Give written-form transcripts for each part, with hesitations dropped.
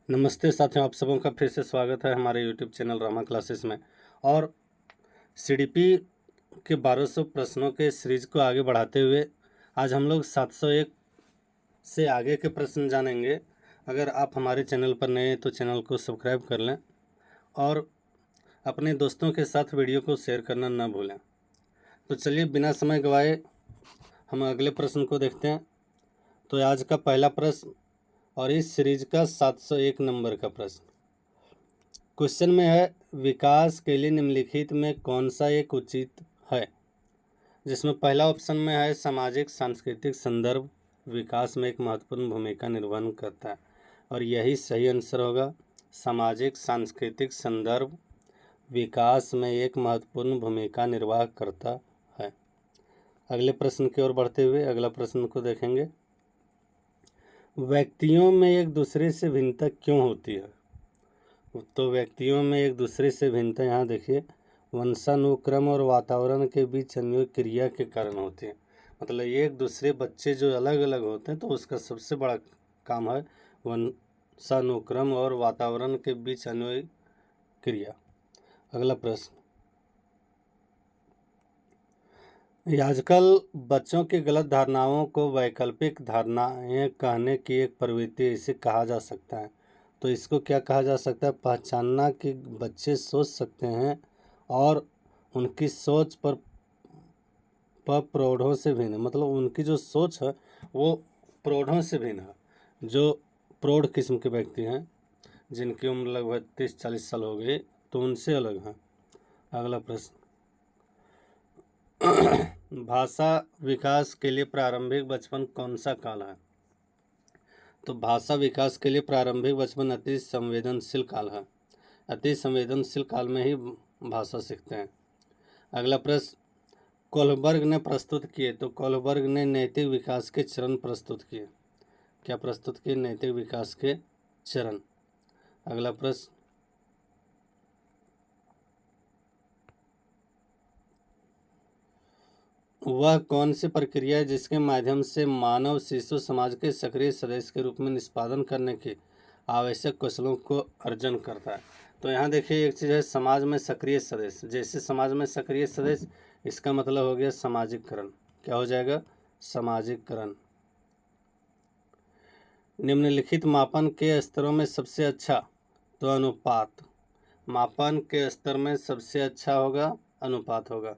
नमस्ते साथियों, आप सबों का फिर से स्वागत है हमारे यूट्यूब चैनल रामा क्लासेस में। और सीडीपी के 1200 प्रश्नों के सीरीज को आगे बढ़ाते हुए आज हम लोग 701 से आगे के प्रश्न जानेंगे। अगर आप हमारे चैनल पर नए हैं तो चैनल को सब्सक्राइब कर लें और अपने दोस्तों के साथ वीडियो को शेयर करना न भूलें। तो चलिए बिना समय गवाए हम अगले प्रश्न को देखते हैं। तो आज का पहला प्रश्न और इस सीरीज का 701 नंबर का प्रश्न क्वेश्चन में है, विकास के लिए निम्नलिखित में कौन सा एक उचित है। जिसमें पहला ऑप्शन में है सामाजिक सांस्कृतिक संदर्भ विकास में एक महत्वपूर्ण भूमिका निर्वहन करता है, और यही सही आंसर होगा। सामाजिक सांस्कृतिक संदर्भ विकास में एक महत्वपूर्ण भूमिका निर्वाह करता है। अगले प्रश्न की ओर बढ़ते हुए अगला प्रश्न को देखेंगे। व्यक्तियों में एक दूसरे से भिन्नता क्यों होती है। तो व्यक्तियों में एक दूसरे से भिन्नता यहाँ देखिए वंशानुक्रम और वातावरण के बीच अन्योन्य क्रिया के कारण होती है। मतलब एक दूसरे बच्चे जो अलग अलग होते हैं तो उसका सबसे बड़ा काम है वंशानुक्रम और वातावरण के बीच अन्योन्य क्रिया। अगला प्रश्न, आजकल बच्चों की गलत धारणाओं को वैकल्पिक धारणाएं कहने की एक प्रवृत्ति इसे कहा जा सकता है। तो इसको क्या कहा जा सकता है। पहचानना कि बच्चे सोच सकते हैं और उनकी सोच पर प्रौढ़ों से भिन्न है। मतलब उनकी जो सोच है वो प्रौढ़ों से भिन्न है। जो प्रौढ़ किस्म के व्यक्ति हैं जिनकी उम्र लगभग 30-40 साल हो गई तो उनसे अलग है। अगला प्रश्न, भाषा विकास के लिए प्रारंभिक बचपन कौन सा काल है। तो भाषा विकास के लिए प्रारंभिक बचपन अति संवेदनशील काल है। अति संवेदनशील काल में ही भाषा सीखते हैं। अगला प्रश्न, कोलबर्ग ने प्रस्तुत किए। तो कोलबर्ग ने नैतिक विकास के चरण प्रस्तुत किए। क्या प्रस्तुत किए। नैतिक विकास के चरण। अगला प्रश्न, वह कौन सी प्रक्रिया है जिसके माध्यम से मानव शिशु समाज के सक्रिय सदस्य के रूप में निष्पादन करने के आवश्यक कौशलों को अर्जन करता है। तो यहाँ देखिए एक चीज़ है समाज में सक्रिय सदस्य। जैसे समाज में सक्रिय सदस्य इसका मतलब हो गया सामाजिककरण। क्या हो जाएगा। सामाजिककरण। निम्नलिखित मापन के स्तरों में सबसे अच्छा। तो अनुपात। मापन के स्तर में सबसे अच्छा होगा अनुपात होगा।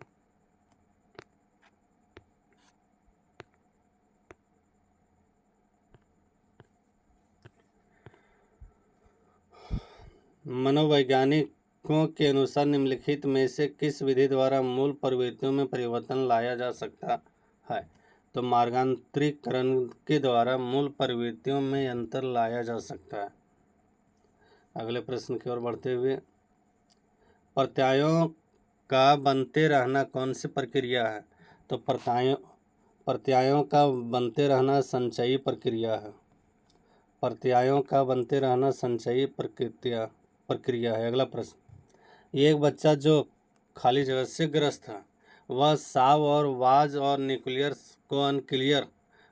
मनोवैज्ञानिकों के अनुसार निम्नलिखित में से किस विधि द्वारा मूल प्रवृत्तियों में परिवर्तन लाया जा सकता है। तो मार्गांतरीकरण के द्वारा मूल प्रवृत्तियों में अंतर लाया जा सकता है। अगले प्रश्न की ओर बढ़ते हुए, प्रत्ययों का बनते रहना कौन सी प्रक्रिया है। तो प्रत्ययों का बनते रहना संचयी प्रक्रिया है। प्रत्ययों का बनते रहना संचयी प्रक्रिया है। अगला प्रश्न, एक बच्चा जो खाली जगह से ग्रस्त है वह साव और वाज और न्यूक्लियर को अनक्लियर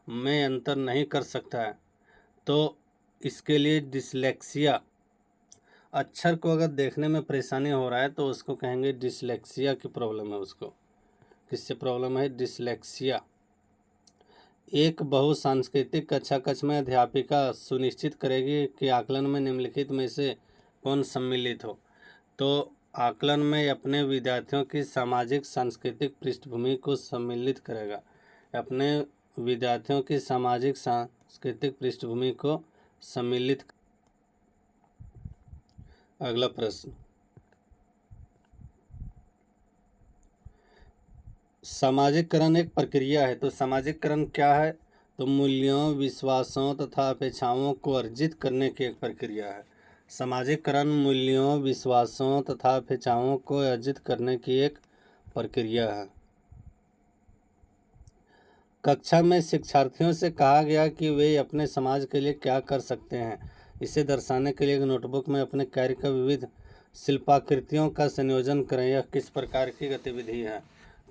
में अंतर नहीं कर सकता है। तो इसके लिए डिसलेक्सिया। अक्षर को अगर देखने में परेशानी हो रहा है तो उसको कहेंगे डिसलेक्सिया की प्रॉब्लम है। उसको किससे प्रॉब्लम है। डिसलेक्सिया। एक बहुसांस्कृतिक कक्षा कक्ष में अध्यापिका सुनिश्चित करेगी कि आकलन में निम्नलिखित में से कौन सम्मिलित हो। तो आकलन में अपने विद्यार्थियों की सामाजिक सांस्कृतिक पृष्ठभूमि को सम्मिलित करेगा। अपने विद्यार्थियों की सामाजिक सांस्कृतिक पृष्ठभूमि को सम्मिलित। अगला प्रश्न, सामाजिककरण एक प्रक्रिया है। तो सामाजिककरण क्या है। तो मूल्यों विश्वासों तथा अपेक्षाओं को अर्जित करने की एक प्रक्रिया है। सामाजिककरण मूल्यों विश्वासों तथा अपेक्षाओं को अर्जित करने की एक प्रक्रिया है। कक्षा में शिक्षार्थियों से कहा गया कि वे अपने समाज के लिए क्या कर सकते हैं। इसे दर्शाने के लिए एक नोटबुक में अपने कार्य का विविध शिल्पाकृतियों का संयोजन करें। यह किस प्रकार की गतिविधि है।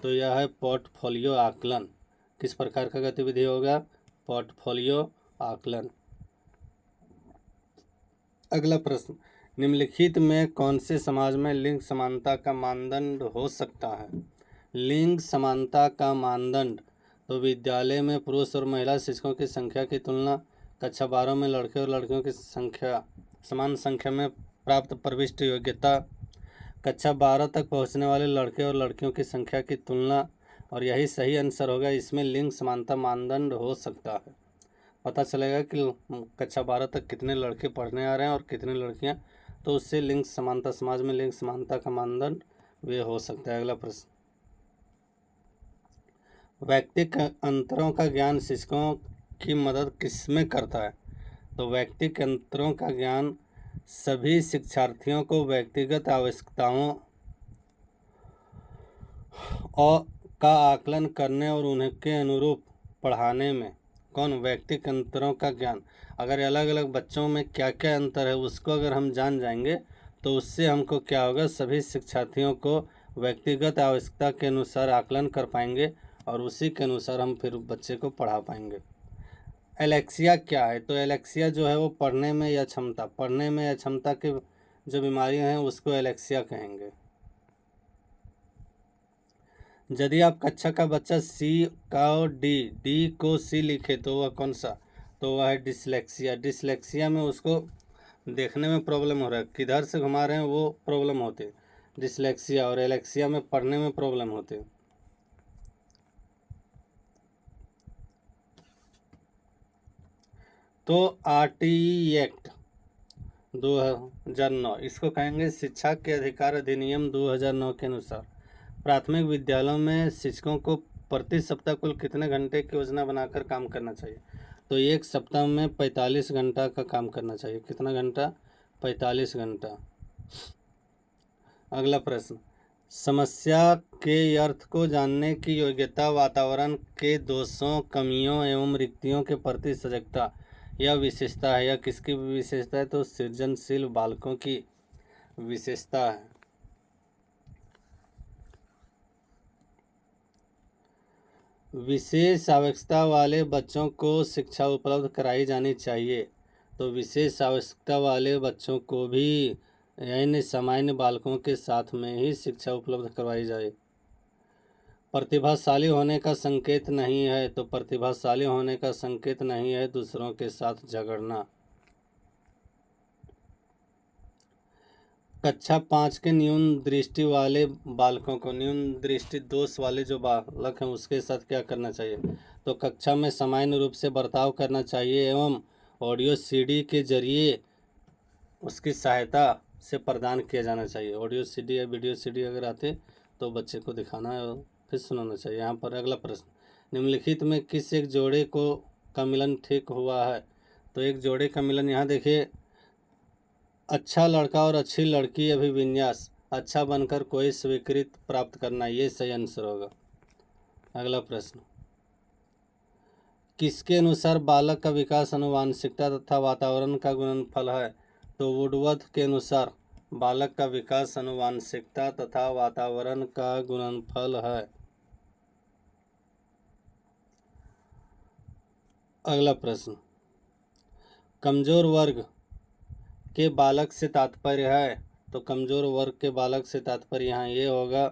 तो यह है पोर्टफोलियो आकलन। किस प्रकार का गतिविधि होगा। पोर्टफोलियो आकलन। अगला प्रश्न, निम्नलिखित में कौन से समाज में लिंग समानता का मानदंड हो सकता है? लिंग समानता का मानदंड तो विद्यालय में पुरुष और महिला शिक्षकों की संख्या की तुलना, कक्षा 12 में लड़के और लड़कियों की संख्या समान संख्या में प्राप्त प्रविष्ट योग्यता, कक्षा 12 तक पहुंचने वाले लड़के और लड़कियों की संख्या की तुलना, और यही सही आंसर होगा। इसमें लिंग समानता मानदंड हो सकता है। पता चलेगा कि कक्षा 12 तक कितने लड़के पढ़ने आ रहे हैं और कितने लड़कियां, तो उससे लिंग समानता, समाज में लिंग समानता का मानदंड वे हो सकता है। अगला प्रश्न, व्यक्तिक अंतरों का ज्ञान शिक्षकों की मदद किसमें करता है? तो व्यक्तिक अंतरों का ज्ञान सभी शिक्षार्थियों को व्यक्तिगत आवश्यकताओं और का आकलन करने और उनके अनुरूप पढ़ाने में। कौन? व्यक्तिक अंतरों का ज्ञान। अगर अलग अलग बच्चों में क्या क्या अंतर है उसको अगर हम जान जाएंगे तो उससे हमको क्या होगा, सभी शिक्षार्थियों को व्यक्तिगत आवश्यकता के अनुसार आकलन कर पाएंगे और उसी के अनुसार हम फिर बच्चे को पढ़ा पाएंगे। एलेक्सिया क्या है? तो एलेक्सिया जो है वो पढ़ने में या क्षमता, पढ़ने में या क्षमता की जो बीमारियां हैं उसको एलेक्सिया कहेंगे। यदि आप कक्षा का बच्चा सी का डी को सी लिखे तो वह कौन सा? तो वह है डिसलेक्सिया। डिसलेक्सिया में उसको देखने में प्रॉब्लम हो रहा है, किधर से घुमा रहे हैं वो प्रॉब्लम होते हैं डिसलेक्सिया, और एलेक्सिया में पढ़ने में प्रॉब्लम होते हैं। तो आरटीई एक्ट 2009 इसको कहेंगे शिक्षा के अधिकार अधिनियम 2009 के अनुसार प्राथमिक विद्यालयों में शिक्षकों को प्रति सप्ताह कुल कितने घंटे की योजना बनाकर काम करना चाहिए? तो एक सप्ताह में 45 घंटा का काम करना चाहिए। कितना घंटा? 45 घंटा। अगला प्रश्न, समस्या के अर्थ को जानने की योग्यता वातावरण के दोषों, कमियों एवं रिक्तियों के प्रति सजगता यह विशेषता है। यह किसकी विशेषता है? तो सृजनशील बालकों की विशेषता है। विशेष आवश्यकता वाले बच्चों को शिक्षा उपलब्ध कराई जानी चाहिए। तो विशेष आवश्यकता वाले बच्चों को भी यानी सामान्य बालकों के साथ में ही शिक्षा उपलब्ध करवाई जाए। प्रतिभाशाली होने का संकेत नहीं है। तो प्रतिभाशाली होने का संकेत नहीं है दूसरों के साथ झगड़ना। कक्षा 5 के न्यून दृष्टि वाले बालकों को, न्यून दृष्टि दोष वाले जो बालक हैं उसके साथ क्या करना चाहिए? तो कक्षा में सामान्य रूप से बर्ताव करना चाहिए एवं ऑडियो सीडी के जरिए उसकी सहायता से प्रदान किया जाना चाहिए। ऑडियो सीडी या वीडियो सीडी अगर आते तो बच्चे को दिखाना और फिर सुनाना चाहिए। यहाँ पर अगला प्रश्न, निम्नलिखित में किस एक जोड़े का मिलन ठीक हुआ है? तो एक जोड़े का मिलन, यहाँ देखिए, अच्छा लड़का और अच्छी लड़की अभिविन्यास, अच्छा बनकर कोई स्वीकृति प्राप्त करना, ये सही आंसर होगा। अगला प्रश्न, किसके अनुसार बालक का विकास आनुवंशिकता तथा वातावरण का गुणनफल है? तो वुडवर्थ के अनुसार बालक का विकास आनुवंशिकता तथा वातावरण का गुणनफल है। अगला प्रश्न, कमजोर वर्ग के बालक से तात्पर्य है? तो कमजोर वर्ग के बालक से तात्पर्य यहाँ ये होगा,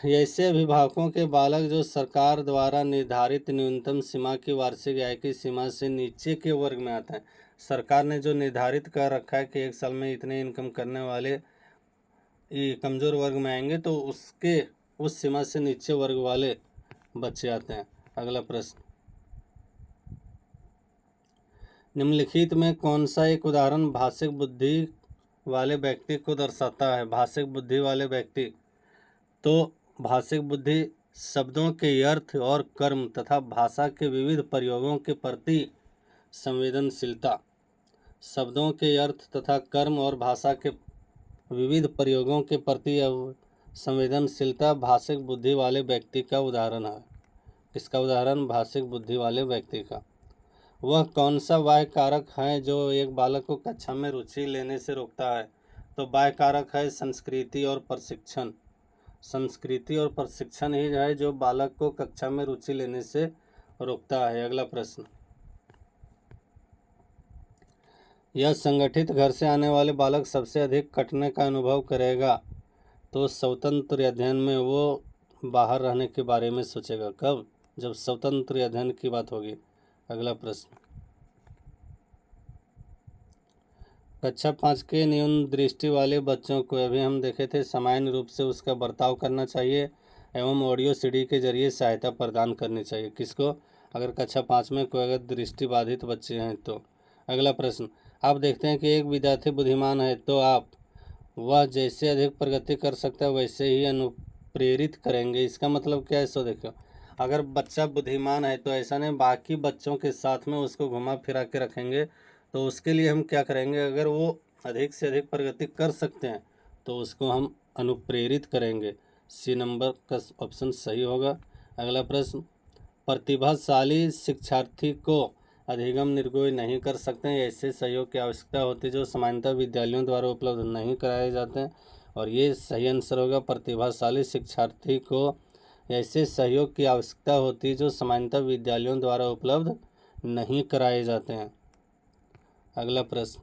ऐसे अभिभावकों के बालक जो सरकार द्वारा निर्धारित न्यूनतम सीमा की वार्षिक आय की सीमा से नीचे के वर्ग में आते हैं। सरकार ने जो निर्धारित कर रखा है कि एक साल में इतने इनकम करने वाले ये कमजोर वर्ग में आएंगे, तो उसके उस सीमा से नीचे वर्ग वाले बच्चे आते हैं। अगला प्रश्न, निम्नलिखित में कौन सा एक उदाहरण भाषिक बुद्धि वाले व्यक्ति को दर्शाता है? भाषिक बुद्धि वाले व्यक्ति, तो भाषिक बुद्धि शब्दों के अर्थ और कर्म तथा भाषा के विविध प्रयोगों के प्रति संवेदनशीलता। शब्दों के अर्थ तथा कर्म और भाषा के विविध प्रयोगों के प्रति संवेदनशीलता भाषिक बुद्धि वाले व्यक्ति का उदाहरण है। किसका उदाहरण? भाषिक बुद्धि वाले व्यक्ति का। वह कौन सा बाह्य कारक है जो एक बालक को कक्षा में रुचि लेने से रोकता है? तो बाह्य कारक है संस्कृति और प्रशिक्षण। संस्कृति और प्रशिक्षण ही है जो बालक को कक्षा में रुचि लेने से रोकता है। अगला प्रश्न, यह संगठित घर से आने वाले बालक सबसे अधिक कटने का अनुभव करेगा। तो स्वतंत्र अध्ययन में वो बाहर रहने के बारे में सोचेगा। कब? जब स्वतंत्र अध्ययन की बात होगी। अगला प्रश्न, कक्षा 5 के न्यून दृष्टि वाले बच्चों को अभी हम देखे थे सामान्य रूप से उसका बर्ताव करना चाहिए एवं ऑडियो सीडी के जरिए सहायता प्रदान करनी चाहिए। किसको? अगर कक्षा 5 में कोई अगर दृष्टिबाधित बच्चे हैं तो। अगला प्रश्न, आप देखते हैं कि एक विद्यार्थी बुद्धिमान है तो आप वह जैसे अधिक प्रगति कर सकता है वैसे ही अनुप्रेरित करेंगे। इसका मतलब क्या है? सो देखो, अगर बच्चा बुद्धिमान है तो ऐसा नहीं बाकी बच्चों के साथ में उसको घुमा फिरा के रखेंगे, तो उसके लिए हम क्या करेंगे? अगर वो अधिक से अधिक प्रगति कर सकते हैं तो उसको हम अनुप्रेरित करेंगे। सी नंबर का ऑप्शन सही होगा। अगला प्रश्न, प्रतिभाशाली शिक्षार्थी को अधिगम निर्गोय नहीं कर सकते हैं, ऐसे सहयोग की आवश्यकता होती है जो सामान्यतः विद्यालयों द्वारा उपलब्ध नहीं कराए जाते हैं। और ये सही आंसर होगा। प्रतिभाशाली शिक्षार्थी को ऐसे सहयोग की आवश्यकता होती है जो सामान्यतः विद्यालयों द्वारा उपलब्ध नहीं कराए जाते हैं। अगला प्रश्न,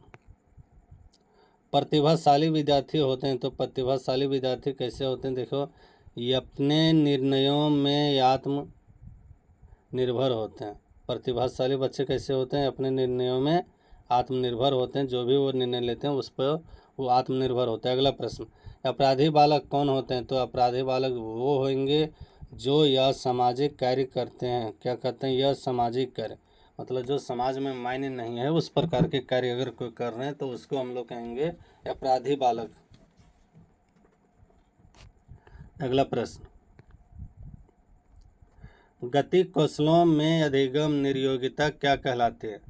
प्रतिभाशाली विद्यार्थी होते हैं तो प्रतिभाशाली विद्यार्थी कैसे होते हैं? देखो, ये अपने निर्णयों में आत्मनिर्भर होते हैं। प्रतिभाशाली बच्चे कैसे होते हैं? अपने निर्णयों में आत्मनिर्भर होते हैं। जो भी वो निर्णय लेते हैं उस पर वो आत्मनिर्भर होते हैं। अगला प्रश्न, अपराधी बालक कौन होते हैं? तो अपराधी बालक वो होंगे जो यह सामाजिक कार्य करते हैं। क्या करते हैं? यह सामाजिक कार्य, मतलब जो समाज में मायने नहीं है उस प्रकार के कार्य अगर कोई कर रहे हैं तो उसको हम लोग कहेंगे अपराधी बालक। अगला प्रश्न, गतिक कौशलों में अधिगम निर्योग्यता क्या कहलाती है?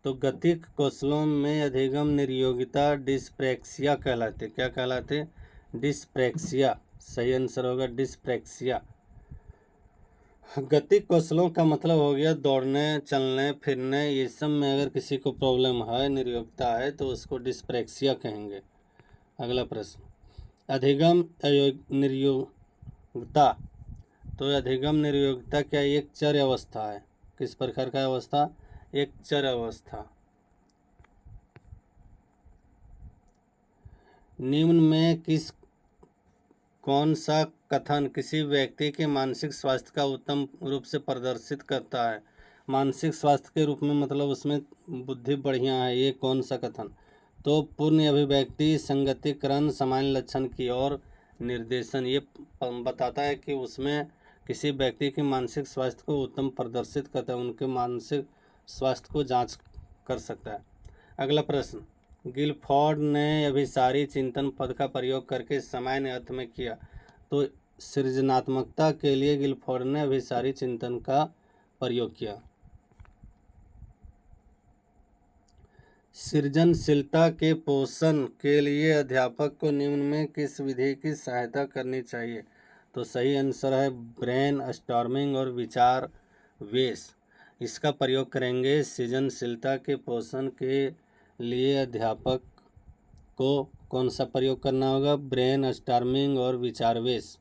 तो गतिक कौशलों में अधिगम निर्योग्यता डिस्प्रैक्सिया कहलाती है। क्या कहलाती है? डिस्प्रैक्सिया। सही आंसर होगा डिस्प्रैक्सिया। गतिक कौशलों का मतलब हो गया दौड़ने, चलने, फिरने, ये सब में अगर किसी को प्रॉब्लम है, निर्योग्यता है तो उसको डिस्प्रैक्सिया कहेंगे। अगला प्रश्न, अधिगम निर्योग्यता, तो अधिगम निर्योग्यता क्या एक चर अवस्था है? किस प्रकार का अवस्था? एक चर अवस्था। निम्न में कौन सा कथन किसी व्यक्ति के मानसिक स्वास्थ्य का उत्तम रूप से प्रदर्शित करता है? मानसिक स्वास्थ्य के रूप में मतलब उसमें बुद्धि बढ़िया है, ये कौन सा कथन? तो पूर्ण अभिव्यक्ति, संगतिकरण, सामान्य लक्षण की ओर निर्देशन, ये बताता है कि उसमें किसी व्यक्ति के मानसिक स्वास्थ्य को उत्तम प्रदर्शित करता है, उनके मानसिक स्वास्थ्य को जांच कर सकता है। अगला प्रश्न, गिलफोर्ड ने अभिसारी चिंतन पद का प्रयोग करके सामान्य अर्थ में किया। तो सृजनात्मकता के लिए गिलफोर्ड ने अभिसारी चिंतन का प्रयोग किया। सृजनशीलता के पोषण के लिए अध्यापक को निम्न में किस विधि की सहायता करनी चाहिए? तो सही आंसर है ब्रेन स्टॉर्मिंग और विचार वेश। इसका प्रयोग करेंगे। सृजनशीलता के पोषण के लिए अध्यापक को कौन सा प्रयोग करना होगा? ब्रेन स्टॉर्मिंग और विचार वेश।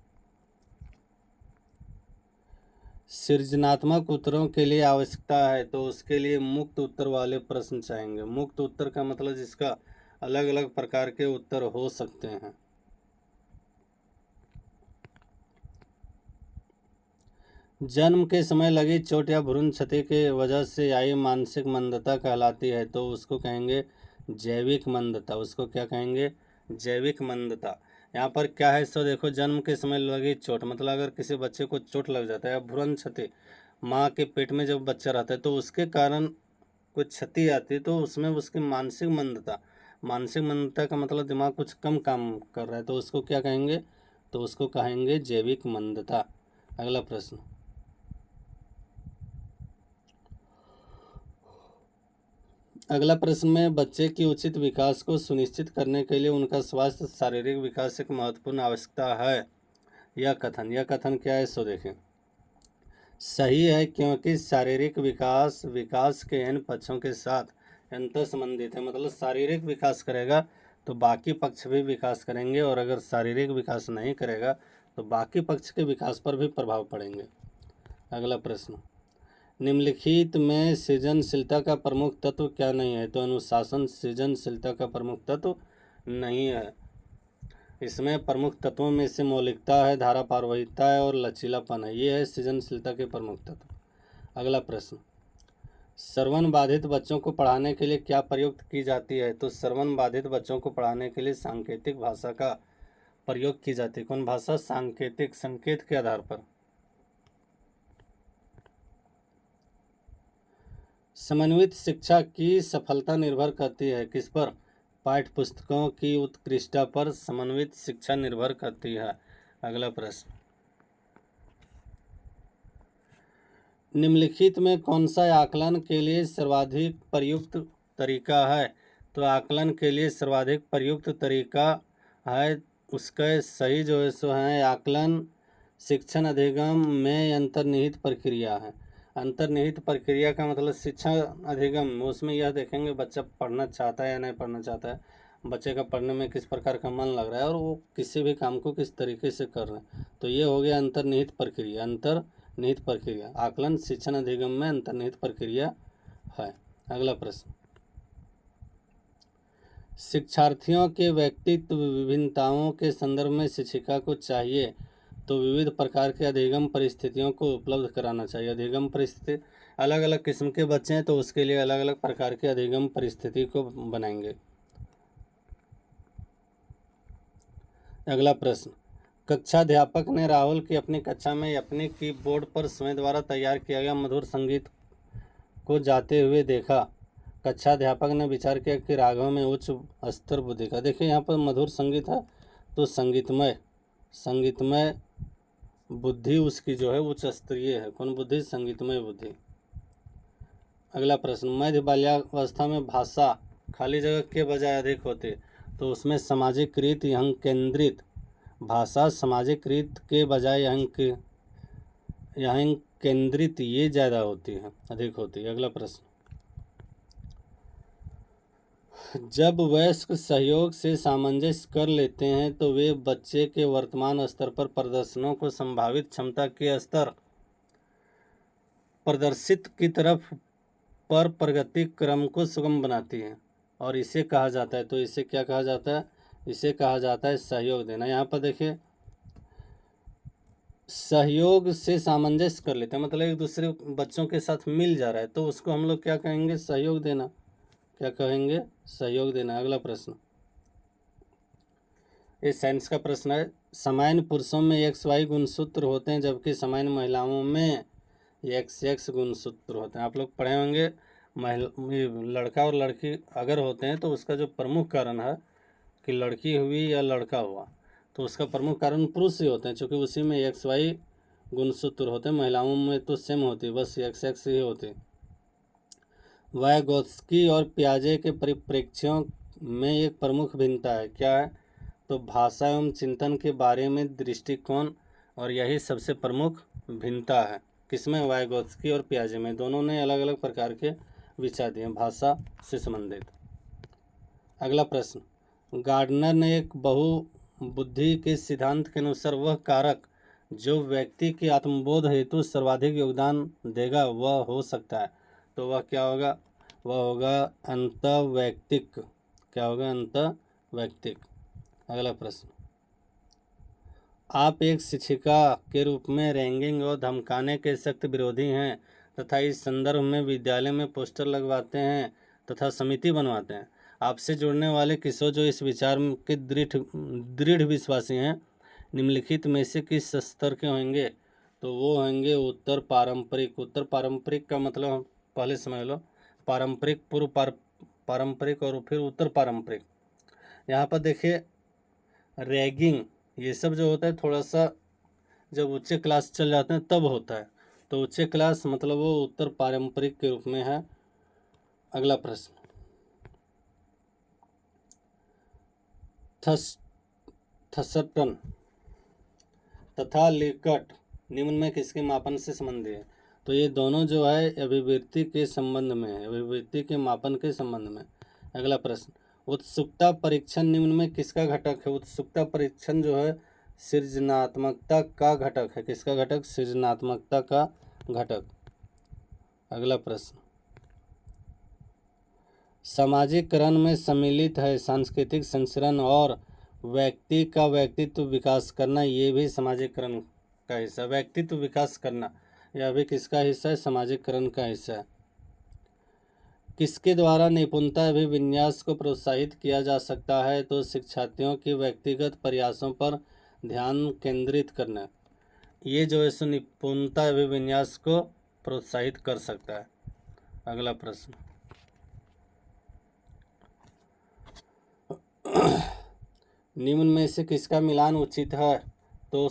सृजनात्मक उत्तरों के लिए आवश्यकता है तो उसके लिए मुक्त उत्तर वाले प्रश्न चाहेंगे। मुक्त उत्तर का मतलब जिसका अलग अलग प्रकार के उत्तर हो सकते हैं। जन्म के समय लगी चोट या भ्रूण क्षति के वजह से आई मानसिक मंदता कहलाती है तो उसको कहेंगे जैविक मंदता। उसको क्या कहेंगे? जैविक मंदता। यहाँ पर क्या है? सो देखो, जन्म के समय लगी चोट मतलब अगर किसी बच्चे को चोट लग जाता है या भ्रूण क्षति, माँ के पेट में जब बच्चा रहता है तो उसके कारण कुछ क्षति आती है तो उसमें उसकी मानसिक मंदता, मानसिक मंदता का मतलब दिमाग कुछ कम काम कर रहा है तो उसको क्या कहेंगे? तो उसको कहेंगे जैविक मंदता। अगला प्रश्न, अगला प्रश्न में बच्चे की उचित विकास को सुनिश्चित करने के लिए उनका स्वास्थ्य शारीरिक विकास एक महत्वपूर्ण आवश्यकता है। यह कथन क्या है? सो देखें। सही है क्योंकि शारीरिक विकास के इन पक्षों के साथ अंतर संबंधित है। मतलब शारीरिक विकास करेगा तो बाकी पक्ष भी विकास करेंगे और अगर शारीरिक विकास नहीं करेगा तो बाकी पक्ष के विकास पर भी प्रभाव पड़ेंगे। अगला प्रश्न, निम्नलिखित में सृजनशीलता का प्रमुख तत्व क्या नहीं है? तो अनुशासन सृजनशीलता का प्रमुख तत्व नहीं है। इसमें प्रमुख तत्वों में से मौलिकता है, धाराप्रवाहिता है और लचीलापन है। ये है सृजनशीलता के प्रमुख तत्व। अगला प्रश्न, श्रवण बाधित बच्चों को पढ़ाने के लिए क्या प्रयुक्त की जाती है? तो श्रवण बाधित बच्चों को पढ़ाने के लिए सांकेतिक भाषा का प्रयोग की जाती है। कौन भाषा? सांकेतिक, संकेत के आधार पर। समन्वित शिक्षा की सफलता निर्भर करती है किस पर? पाठ्य पुस्तकों की उत्कृष्टता पर समन्वित शिक्षा निर्भर करती है। अगला प्रश्न, निम्नलिखित में कौन सा आकलन के लिए सर्वाधिक प्रयुक्त तरीका है? तो आकलन के लिए सर्वाधिक प्रयुक्त तरीका है, उसका सही जो है सो है आकलन शिक्षण अधिगम में अंतर्निहित प्रक्रिया है। अंतर्निहित प्रक्रिया का मतलब शिक्षा अधिगम, उसमें यह देखेंगे बच्चा पढ़ना चाहता है या नहीं पढ़ना चाहता है, बच्चे का पढ़ने में किस प्रकार का मन लग रहा है और वो किसी भी काम को किस तरीके से कर रहे हैं। तो ये हो गया अंतर्निहित प्रक्रिया। अंतर्निहित प्रक्रिया आकलन शिक्षण अधिगम में अंतर्निहित प्रक्रिया है। अगला प्रश्न, शिक्षार्थियों के व्यक्तित्व विभिन्नताओं के संदर्भ में शिक्षिका को चाहिए तो विविध प्रकार के अधिगम परिस्थितियों को उपलब्ध कराना चाहिए। अधिगम परिस्थिति, अलग अलग किस्म के बच्चे हैं तो उसके लिए अलग अलग प्रकार के अधिगम परिस्थिति को बनाएंगे। अगला प्रश्न, कक्षाध्यापक ने राहुल की अपनी कक्षा में अपने कीबोर्ड पर स्वयं द्वारा तैयार किया गया मधुर संगीत को जाते हुए देखा। कक्षाध्यापक ने विचार किया कि राघव में उच्च स्तर बुद्धि का, देखिए यहाँ पर मधुर संगीत है तो संगीतमय बुद्धि उसकी जो है उच्च स्तरीय है। कौन बुद्धि? संगीतमय बुद्धि। अगला प्रश्न, मध्य बाल्यावस्था में भाषा खाली जगह के बजाय अधिक होती है तो उसमें सामाजिकृत अहं केंद्रित, भाषा सामाजिकृत के बजाय अहं केंद्रित ये ज़्यादा होती है, अधिक होती है। अगला प्रश्न, जब वयस्क सहयोग से सामंजस्य कर लेते हैं तो वे बच्चे के वर्तमान स्तर पर प्रदर्शनों को संभावित क्षमता के स्तर प्रदर्शित की तरफ पर प्रगति क्रम को सुगम बनाती है और इसे कहा जाता है, तो इसे क्या कहा जाता है? इसे कहा जाता है सहयोग देना। यहाँ पर देखिए सहयोग से सामंजस्य कर लेते हैं मतलब एक दूसरे बच्चों के साथ मिल जा रहा है तो उसको हम लोग क्या कहेंगे? सहयोग देना। क्या कहेंगे? सहयोग देना। अगला प्रश्न, ये साइंस का प्रश्न है, सामान्य पुरुषों में XY गुणसूत्र होते हैं जबकि सामान्य महिलाओं में XX गुणसूत्र होते हैं। आप लोग पढ़े होंगे, लड़का और लड़की अगर होते हैं तो उसका जो प्रमुख कारण है कि लड़की हुई या लड़का हुआ तो उसका प्रमुख कारण पुरुष ही होते हैं, क्योंकि उसी में XY गुणसूत्र होते हैं। महिलाओं में तो सेम होती है, बस XX ही होती है। वाइगोत्स्की और पियाजे के परिप्रेक्ष्यों में एक प्रमुख भिन्नता है, क्या है? तो भाषा एवं चिंतन के बारे में दृष्टिकोण, और यही सबसे प्रमुख भिन्नता है। किसमें? वाइगोत्स्की और पियाजे में। दोनों ने अलग अलग प्रकार के विचार दिए भाषा से संबंधित। अगला प्रश्न, गार्डनर ने एक बहुबुद्धि के सिद्धांत के अनुसार वह कारक जो व्यक्ति के आत्मबोध हेतु सर्वाधिक योगदान देगा वह हो सकता है, तो वह क्या होगा? वह होगा अंतःवैयक्तिक। क्या होगा? अंतःवैयक्तिक। अगला प्रश्न, आप एक शिक्षिका के रूप में रैगिंग और धमकाने के सख्त विरोधी हैं तथा इस संदर्भ में विद्यालय में पोस्टर लगवाते हैं तथा समिति बनवाते हैं। आपसे जुड़ने वाले किशोर जो इस विचार के दृढ़ विश्वासी हैं निम्नलिखित में से किस स्तर के होंगे? तो वो होंगे उत्तर पारंपरिक। उत्तर पारंपरिक का मतलब पहले समझ लो, पारंपरिक, पूर्व पारंपरिक और फिर उत्तर पारंपरिक। यहाँ पर देखिए रैगिंग ये सब जो होता है थोड़ा सा जब उच्च क्लास चल जाते हैं तब होता है, तो उच्च क्लास मतलब वो उत्तर पारंपरिक के रूप में है। अगला प्रश्न, थर्स्टन तथा लिकट निम्न में किसके मापन से संबंधित है? तो ये दोनों जो है अभिवृत्ति के संबंध में है, अभिवृत्ति के मापन के संबंध में। अगला प्रश्न, उत्सुकता परीक्षण निम्न में किसका घटक है? उत्सुकता परीक्षण जो है सृजनात्मकता का घटक है। किसका घटक? सृजनात्मकता का घटक। अगला प्रश्न, सामाजिकरण में सम्मिलित है सांस्कृतिक संचरण और व्यक्ति का व्यक्तित्व विकास करना, ये भी सामाजिकरण का हिस्सा। व्यक्तित्व विकास करना यह भी किसका हिस्सा है? सामाजिकरण का हिस्सा है। किसके द्वारा निपुणता अभिविन्यास को प्रोत्साहित किया जा सकता है? तो शिक्षार्थियों की व्यक्तिगत प्रयासों पर ध्यान केंद्रित करना, ये जो है सो निपुणता अभिविन्यास को प्रोत्साहित कर सकता है। अगला प्रश्न, निम्न में से किसका मिलान उचित है? तो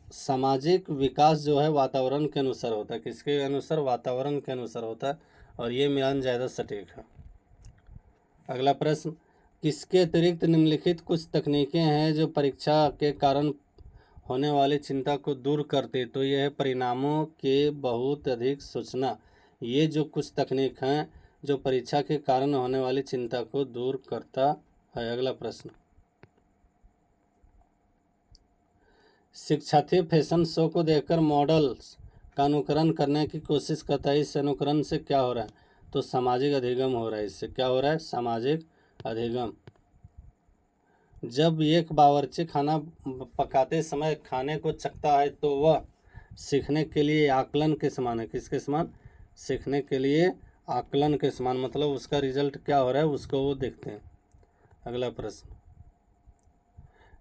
सामाजिक विकास जो है वातावरण के अनुसार होता है। किसके अनुसार? वातावरण के अनुसार होता है, और ये मिलान ज़्यादा सटीक है। अगला प्रश्न, किसके अतिरिक्त निम्नलिखित कुछ तकनीकें हैं जो परीक्षा के कारण होने वाली चिंता को दूर करती? तो यह है परिणामों के बहुत अधिक सूचना। ये जो कुछ तकनीक हैं जो परीक्षा के कारण होने वाली चिंता को दूर करता है। अगला प्रश्न, शिक्षार्थी फैशन शो को देखकर मॉडल्स का अनुकरण करने की कोशिश करता है। इस अनुकरण से क्या हो रहा है? तो सामाजिक अधिगम हो रहा है। इससे क्या हो रहा है? सामाजिक अधिगम। जब एक बावर्ची खाना पकाते समय खाने को चखता है तो वह सीखने के लिए आकलन के समान है। किसके समान? सीखने के लिए आकलन के समान, मतलब उसका रिजल्ट क्या हो रहा है उसको वो देखते हैं। अगला प्रश्न,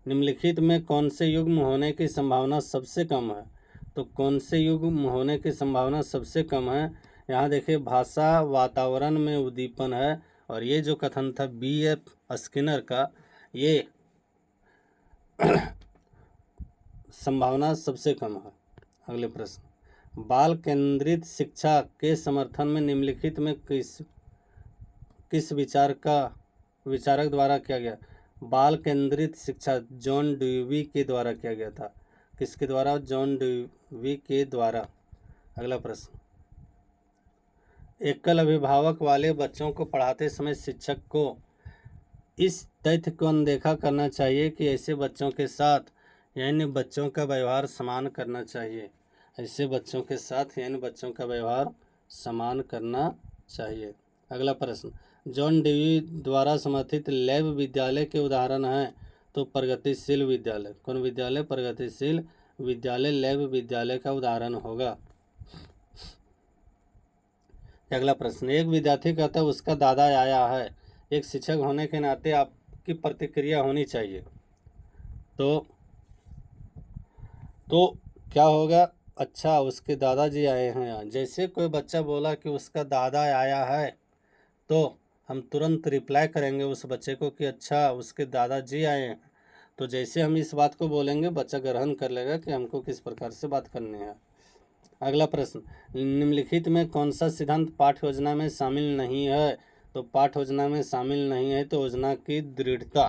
निम्नलिखित में कौन से युग्म होने की संभावना सबसे कम है? तो कौन से युग्म होने की संभावना सबसे कम है? यहाँ देखिए, भाषा वातावरण में उद्दीपन है, और ये जो कथन था B.F. स्किनर का, ये संभावना सबसे कम है। अगले प्रश्न, बाल केंद्रित शिक्षा के समर्थन में निम्नलिखित में किस विचारक द्वारा किया गया? बाल केंद्रित शिक्षा जॉन ड्यूवी के द्वारा किया गया था। किसके द्वारा? जॉन ड्यूवी के द्वारा। अगला प्रश्न, एकल अभिभावक वाले बच्चों को पढ़ाते समय शिक्षक को इस तथ्य को अनदेखा करना चाहिए कि ऐसे बच्चों के साथ यानी बच्चों का व्यवहार समान करना चाहिए। ऐसे बच्चों के साथ यानी बच्चों का व्यवहार समान करना चाहिए। अगला प्रश्न, जॉन ड्यूवी द्वारा समर्थित लैब विद्यालय के उदाहरण हैं? तो प्रगतिशील विद्यालय। कौन विद्यालय? प्रगतिशील विद्यालय लैब विद्यालय का उदाहरण होगा। अगला प्रश्न, एक विद्यार्थी कहता है उसका दादा आया है। एक शिक्षक होने के नाते आपकी प्रतिक्रिया होनी चाहिए। तो क्या होगा? अच्छा, उसके दादाजी आए हैं। जैसे कोई बच्चा बोला कि उसका दादा आया है, तो हम तुरंत रिप्लाई करेंगे उस बच्चे को कि अच्छा उसके दादाजी आए हैं। तो जैसे हम इस बात को बोलेंगे, बच्चा ग्रहण कर लेगा कि हमको किस प्रकार से बात करनी है। अगला प्रश्न, निम्नलिखित में कौन सा सिद्धांत पाठ्य योजना में शामिल नहीं है? तो पाठ्य योजना में शामिल नहीं है तो योजना की दृढ़ता।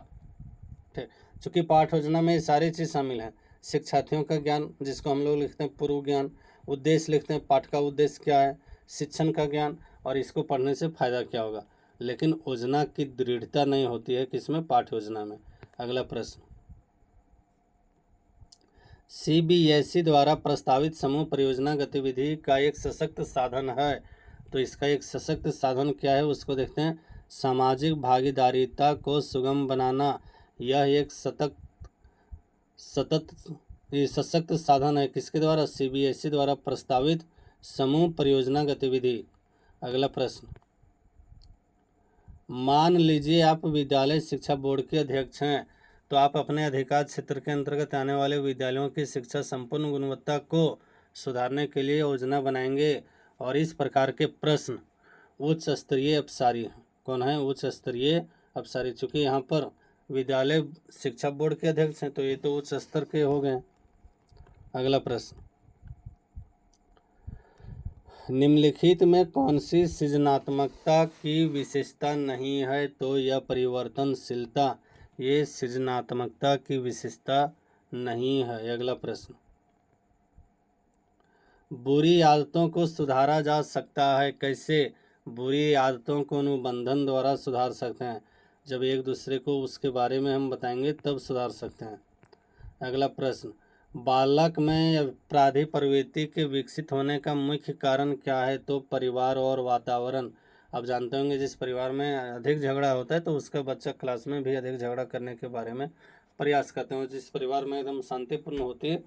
ठीक, चूँकि पाठ्य योजना में सारी चीज़ शामिल है। शिक्षार्थियों का ज्ञान, जिसको हम लोग लिखते हैं पूर्व ज्ञान, उद्देश्य लिखते हैं, पाठ का उद्देश्य क्या है, शिक्षण का ज्ञान, और इसको पढ़ने से फायदा क्या होगा। लेकिन योजना की दृढ़ता नहीं होती है किसमें? पाठ्य योजना में। अगला प्रश्न, CBSE द्वारा प्रस्तावित समूह परियोजना गतिविधि का एक सशक्त साधन है। तो इसका एक सशक्त साधन क्या है उसको देखते हैं। सामाजिक भागीदारिता को सुगम बनाना, यह एक सशक्त साधन है। किसके द्वारा? CBSE द्वारा प्रस्तावित समूह परियोजना गतिविधि। अगला प्रश्न, मान लीजिए आप विद्यालय शिक्षा बोर्ड के अध्यक्ष हैं। तो आप अपने अधिकार क्षेत्र के अंतर्गत आने वाले विद्यालयों की शिक्षा संपूर्ण गुणवत्ता को सुधारने के लिए योजना बनाएंगे, और इस प्रकार के प्रश्न उच्च स्तरीय अपसारी हैं। कौन है? उच्च स्तरीय अपसारी। चूँकि यहाँ पर विद्यालय शिक्षा बोर्ड के अध्यक्ष हैं तो ये तो उच्च स्तर के हो गए। अगला प्रश्न, निम्नलिखित में कौन सी सृजनात्मकता की विशेषता नहीं है? तो यह परिवर्तनशीलता, ये सृजनात्मकता की विशेषता नहीं है। अगला प्रश्न, बुरी आदतों को सुधारा जा सकता है कैसे? बुरी आदतों को अनुबंधन द्वारा सुधार सकते हैं। जब एक दूसरे को उसके बारे में हम बताएंगे तब सुधार सकते हैं। अगला प्रश्न, बालक में अपराधी प्रवृत्ति के विकसित होने का मुख्य कारण क्या है? तो परिवार और वातावरण। आप जानते होंगे जिस परिवार में अधिक झगड़ा होता है तो उसका बच्चा क्लास में भी अधिक झगड़ा करने के बारे में प्रयास करते हैं। जिस परिवार में एकदम शांतिपूर्ण होती है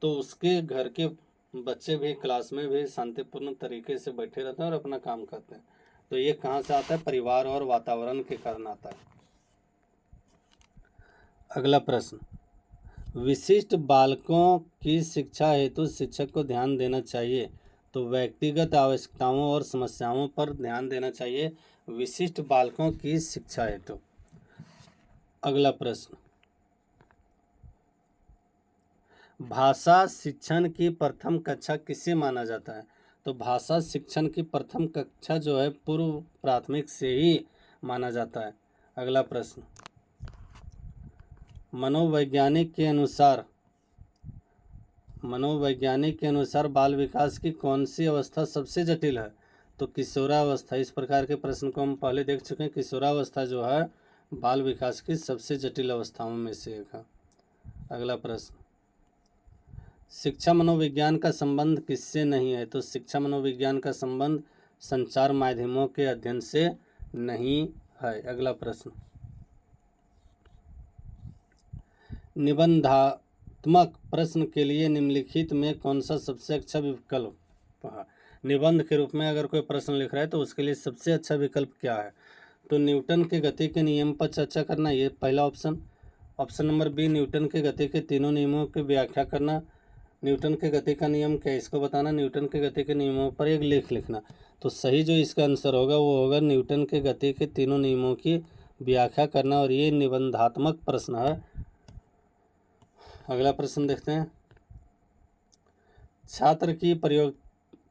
तो उसके घर के बच्चे भी क्लास में भी शांतिपूर्ण तरीके से बैठे रहते हैं और अपना काम करते हैं। तो ये कहाँ से आता है? परिवार और वातावरण के कारण आता है। अगला प्रश्न, विशिष्ट बालकों की शिक्षा हेतु शिक्षक को ध्यान देना चाहिए। तो व्यक्तिगत आवश्यकताओं और समस्याओं पर ध्यान देना चाहिए विशिष्ट बालकों की शिक्षा हेतु। अगला प्रश्न, भाषा शिक्षण की प्रथम कक्षा किसे माना जाता है? तो भाषा शिक्षण की प्रथम कक्षा जो है पूर्व प्राथमिक से ही माना जाता है। अगला प्रश्न, मनोवैज्ञानिक के अनुसार बाल विकास की कौन सी अवस्था सबसे जटिल है? तो किशोरावस्था। इस प्रकार के प्रश्न को हम पहले देख चुके हैं। किशोरावस्था जो है बाल विकास की सबसे जटिल अवस्थाओं में से एक है। अगला प्रश्न, शिक्षा मनोविज्ञान का संबंध किससे नहीं है? तो शिक्षा मनोविज्ञान का संबंध संचार माध्यमों के अध्ययन से नहीं है। अगला प्रश्न, निबंधात्मक प्रश्न के लिए निम्नलिखित में कौन सा सबसे अच्छा विकल्प है? निबंध के रूप में अगर कोई प्रश्न लिख रहा है तो उसके लिए सबसे अच्छा विकल्प क्या है? तो न्यूटन के गति के नियम पर चर्चा करना, ये पहला option. Option number B, Newton के गति के तीनों नियमों की व्याख्या करना। न्यूटन के गति का नियम क्या है इसको बताना। न्यूटन के गति के नियमों पर एक लेख लिखना। तो सही जो इसका आंसर होगा वो होगा न्यूटन के गति के तीनों नियमों की व्याख्या करना, और ये निबंधात्मक प्रश्न है। अगला प्रश्न देखते हैं, छात्र की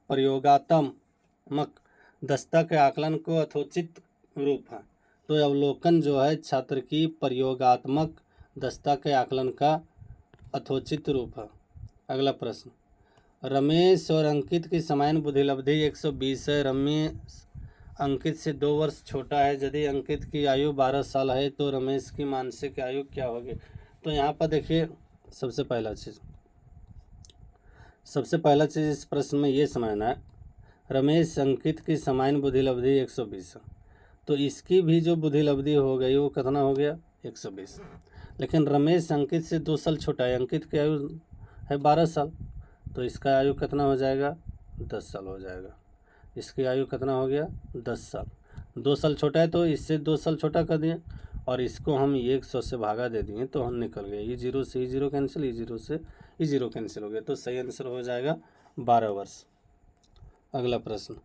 प्रयोगात्मक दक्षता के आकलन को यथोचित रूप है। तो अवलोकन जो है छात्र की प्रयोगात्मक दक्षता के आकलन का यथोचित रूप है। अगला प्रश्न, रमेश और अंकित की समान बुद्धिलब्धि 120 है। रमेश अंकित से 2 वर्ष छोटा है। यदि अंकित की आयु 12 साल है तो रमेश की मानसिक आयु क्या होगी? तो यहाँ पर देखिए, सबसे पहला चीज़ इस प्रश्न में ये समझना है, रमेश अंकित की समान बुद्धिलब्धि 120 है। तो इसकी भी जो बुद्धिलब्धि हो गई वो कितना हो गया? 120। लेकिन रमेश अंकित से 2 साल छोटा है। अंकित की आयु है 12 साल, तो इसका आयु कितना हो जाएगा? 10 साल हो जाएगा। इसकी आयु कितना हो गया? 10 साल। 2 साल छोटा है तो इससे 2 साल छोटा कर दिए और इसको हम 100 से भागा दे दिए तो हम निकल गए। ई जीरो से E zero cancel, E zero से ई जीरो कैंसिल हो गया। तो सही आंसर हो जाएगा 12 वर्ष। अगला प्रश्न,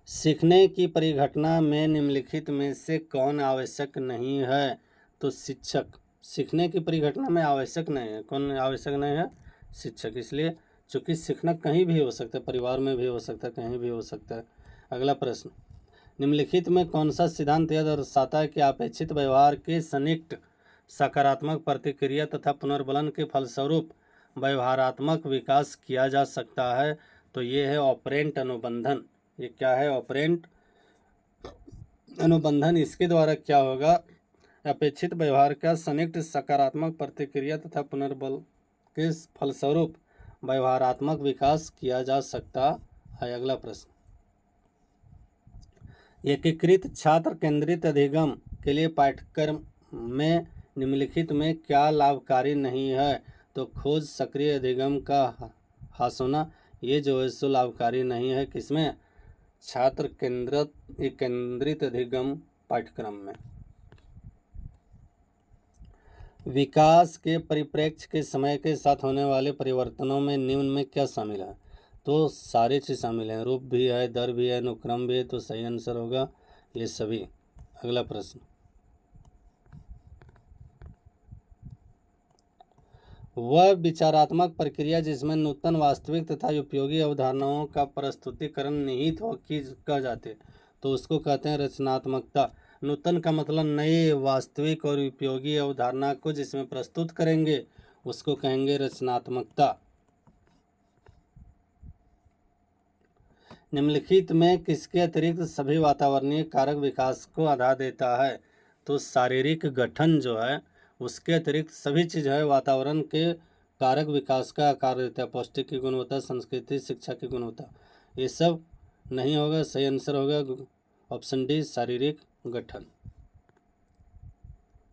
सीखने की परिघटना में निम्नलिखित में से कौन आवश्यक नहीं है? तो शिक्षक। सीखने की परिघटना में आवश्यक नहीं है। कौन आवश्यक नहीं है? शिक्षक। इसलिए चूँकि सीखना कहीं भी हो सकता है, परिवार में भी हो सकता है, कहीं भी हो सकता है। अगला प्रश्न, निम्नलिखित में कौन सा सिद्धांत यह दर्शाता है कि अपेक्षित व्यवहार के सनिकट सकारात्मक प्रतिक्रिया तथा पुनर्बलन के फलस्वरूप व्यवहारात्मक विकास किया जा सकता है? तो ये है ऑपरेंट अनुबंधन। ये क्या है? ऑपरेंट अनुबंधन। इसके द्वारा क्या होगा? अपेक्षित व्यवहार का सनिकट सकारात्मक प्रतिक्रिया तथा पुनर्बल के फलस्वरूप व्यवहारात्मक विकास किया जा सकता है। अगला प्रश्न, एकीकृत छात्र केंद्रित अधिगम के लिए पाठ्यक्रम में निम्नलिखित में क्या लाभकारी नहीं है? तो खोज सक्रिय अधिगम का हासोना, ये जो है सो लाभकारी नहीं है। किसमें? छात्र केंद्रित अधिगम पाठ्यक्रम में। विकास के परिप्रेक्ष्य के समय के साथ होने वाले परिवर्तनों में निम्न में क्या शामिल है? तो सारी चीज़ शामिल हैं। रूप भी है, दर भी है, अनुक्रम भी है। तो सही आंसर होगा ये सभी। अगला प्रश्न, वह विचारात्मक प्रक्रिया जिसमें नूतन वास्तविक तथा उपयोगी अवधारणाओं का प्रस्तुतिकरण निहित हो की कह जाते, तो उसको कहते हैं रचनात्मकता। नूतन का मतलब नए, वास्तविक और उपयोगी अवधारणा को जिसमें प्रस्तुत करेंगे उसको कहेंगे रचनात्मकता। निम्नलिखित में किसके अतिरिक्त सभी वातावरणीय कारक विकास को आधार देता है? तो शारीरिक गठन जो है उसके अतिरिक्त सभी चीज़ है वातावरण के कारक विकास का आकार देता है। पौष्टिक की गुणवत्ता, संस्कृति, शिक्षा की गुणवत्ता, ये सब नहीं होगा। सही आंसर होगा ऑप्शन डी, शारीरिक गठन।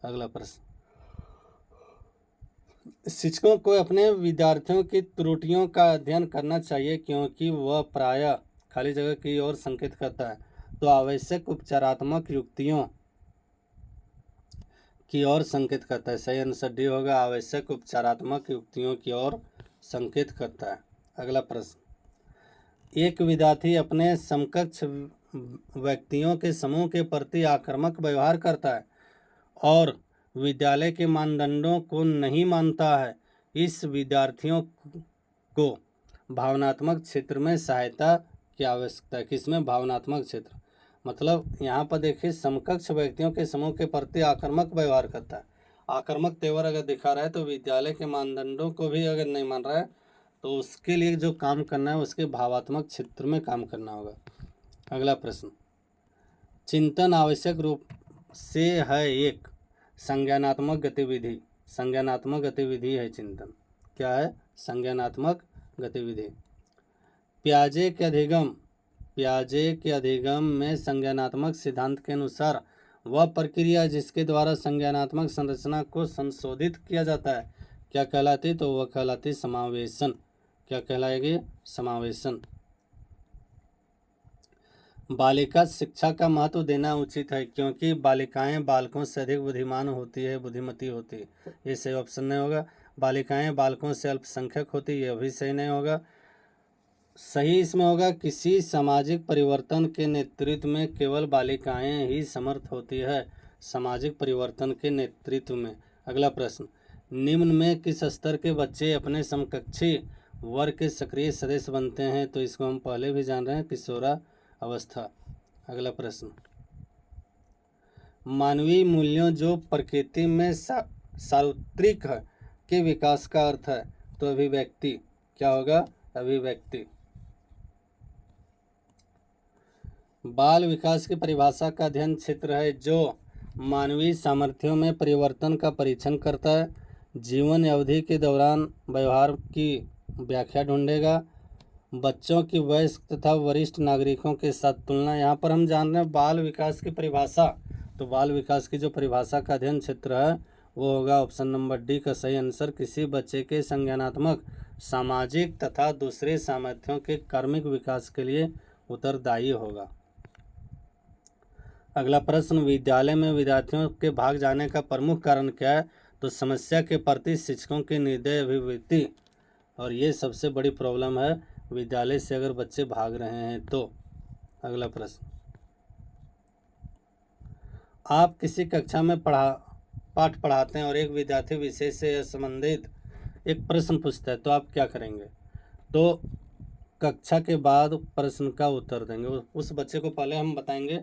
अगला प्रश्न, शिक्षकों को अपने विद्यार्थियों की त्रुटियों का अध्ययन करना चाहिए क्योंकि वह प्रायः खाली जगह की ओर संकेत करता है। तो आवश्यक उपचारात्मक युक्तियों की ओर संकेत करता है। सही आंसर डी होगा, आवश्यक उपचारात्मक युक्तियों की ओर संकेत करता है। अगला प्रश्न, एक विद्यार्थी अपने समकक्ष व्यक्तियों के समूह के प्रति आक्रामक व्यवहार करता है और विद्यालय के मानदंडों को नहीं मानता है। इस विद्यार्थियों को भावनात्मक क्षेत्र में सहायता की आवश्यकता है। किसमें? भावनात्मक क्षेत्र। मतलब यहाँ पर देखिए, समकक्ष व्यक्तियों के समूह के प्रति आक्रामक व्यवहार करता है। आक्रामक तेवर अगर दिखा रहा है तो विद्यालय के मानदंडों को भी अगर नहीं मान रहा है तो उसके लिए जो काम करना है उसके भावात्मक क्षेत्र में काम करना होगा। अगला प्रश्न, चिंतन आवश्यक रूप से है एक संज्ञानात्मक गतिविधि। संज्ञानात्मक गतिविधि है चिंतन। क्या है? संज्ञानात्मक गतिविधि। पियाजे के अधिगम में संज्ञानात्मक सिद्धांत के अनुसार वह प्रक्रिया जिसके द्वारा संज्ञानात्मक संरचना को संशोधित किया जाता है क्या कहलाती? तो वह कहलाती समावेशन। क्या कहलाएगी? समावेशन। बालिका शिक्षा का महत्व देना उचित है क्योंकि बालिकाएं बालकों से अधिक बुद्धिमान होती है, बुद्धिमती होती है। ये सही ऑप्शन नहीं होगा। बालिकाएं बालकों से अल्पसंख्यक होती है, यह भी सही नहीं होगा। सही इसमें होगा, किसी सामाजिक परिवर्तन के नेतृत्व में केवल बालिकाएं ही समर्थ होती है, सामाजिक परिवर्तन के नेतृत्व में। अगला प्रश्न, निम्न में किस स्तर के बच्चे अपने समकक्षी वर्ग के सक्रिय सदस्य बनते हैं? तो इसको हम पहले भी जान रहे हैं, किशोरा अवस्था। अगला प्रश्न, मानवीय मूल्यों जो प्रकृति में सार्वत्रिक है के विकास का अर्थ है? तो अभिव्यक्ति। क्या होगा? अभिव्यक्ति। बाल विकास की परिभाषा का अध्ययन क्षेत्र है जो मानवीय सामर्थ्यों में परिवर्तन का परीक्षण करता है, जीवन अवधि के दौरान व्यवहार की व्याख्या ढूंढेगा, बच्चों की वयस्क तथा वरिष्ठ नागरिकों के साथ तुलना। यहाँ पर हम जान रहे हैं बाल विकास की परिभाषा, तो बाल विकास की जो परिभाषा का अध्ययन क्षेत्र है वो होगा ऑप्शन नंबर डी का सही आंसर, किसी बच्चे के संज्ञानात्मक, सामाजिक तथा दूसरे सामर्थ्यों के कार्मिक विकास के लिए उत्तरदायी होगा। अगला प्रश्न, विद्यालय में विद्यार्थियों के भाग जाने का प्रमुख कारण क्या है? तो समस्या के प्रति शिक्षकों की निर्दय अभिवृत्ति, और ये सबसे बड़ी प्रॉब्लम है विद्यालय से अगर बच्चे भाग रहे हैं तो। अगला प्रश्न, आप किसी कक्षा में पाठ पढ़ाते हैं और एक विद्यार्थी विषय से संबंधित एक प्रश्न पूछता है तो आप क्या करेंगे? तो कक्षा के बाद प्रश्न का उत्तर देंगे। उस बच्चे को पहले हम बताएंगे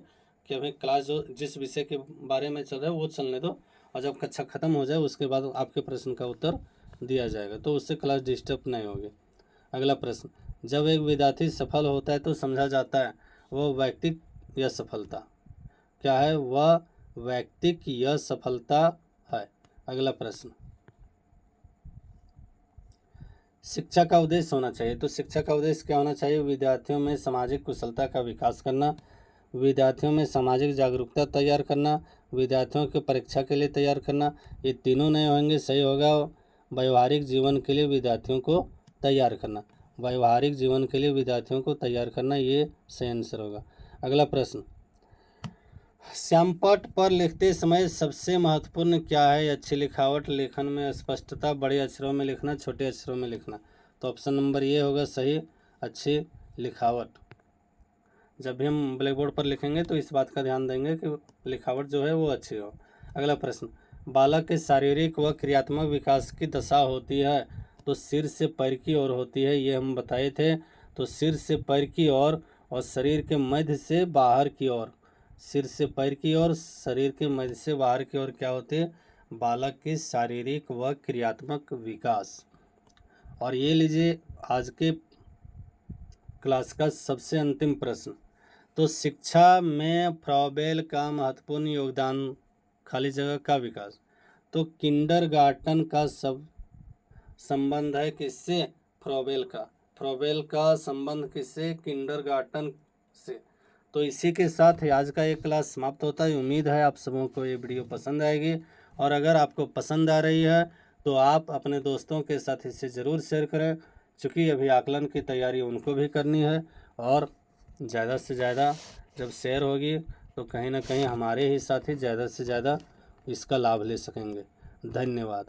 कि हमें क्लास जो जिस विषय के बारे में चल रहा है वो चलने दो, और जब कक्षा खत्म हो जाए उसके बाद आपके प्रश्न का उत्तर दिया जाएगा, तो उससे क्लास डिस्टर्ब नहीं होगी। अगला प्रश्न, जब एक विद्यार्थी सफल होता है तो समझा जाता है वह व्यक्तिक या सफलता। क्या है? वह व्यक्तिक या सफलता है। अगला प्रश्न, शिक्षा का उद्देश्य होना चाहिए। तो शिक्षा का उद्देश्य क्या होना चाहिए? विद्यार्थियों में सामाजिक कुशलता का विकास करना, विद्यार्थियों में सामाजिक जागरूकता तैयार करना, विद्यार्थियों को परीक्षा के लिए तैयार करना। ये तीनों नहीं होंगे, सही होगा व्यवहारिक जीवन के लिए विद्यार्थियों को तैयार करना। व्यवहारिक जीवन के लिए विद्यार्थियों को तैयार करना, ये सही आंसर होगा। अगला प्रश्न, श्यामपट्ट पर लिखते समय सबसे महत्वपूर्ण क्या है? अच्छी लिखावट, लेखन में स्पष्टता, बड़े अक्षरों में लिखना, छोटे अक्षरों में लिखना। तो ऑप्शन नंबर ये होगा सही, अच्छी लिखावट। जब भी हम ब्लैक बोर्ड पर लिखेंगे तो इस बात का ध्यान देंगे कि लिखावट जो है वो अच्छी हो। अगला प्रश्न, बालक के शारीरिक व क्रियात्मक विकास की दशा होती है तो सिर से पैर की ओर होती है, ये हम बताए थे। तो सिर से पैर की ओर और शरीर के मध्य से बाहर की ओर। सिर से पैर की ओर, शरीर के मध्य से बाहर की ओर क्या होते हैं? बालक की शारीरिक व क्रियात्मक विकास। और ये लीजिए आज के क्लास का सबसे अंतिम प्रश्न, तो शिक्षा में फ्रॉबेल का महत्वपूर्ण योगदान, खाली जगह का विकास। तो किंडरगार्टन का सब संबंध है किससे? फ्रॉबेल का। फ्रॉबेल का संबंध किससे? किंडरगार्टन से। तो इसी के साथ ही आज का ये क्लास समाप्त होता है। उम्मीद है आप सबों को ये वीडियो पसंद आएगी, और अगर आपको पसंद आ रही है तो आप अपने दोस्तों के साथ इसे ज़रूर शेयर करें, क्योंकि अभी आकलन की तैयारी उनको भी करनी है। और ज़्यादा से ज़्यादा जब शेयर होगी तो कहीं ना कहीं हमारे ही साथी ज़्यादा से ज़्यादा इसका लाभ ले सकेंगे। धन्यवाद।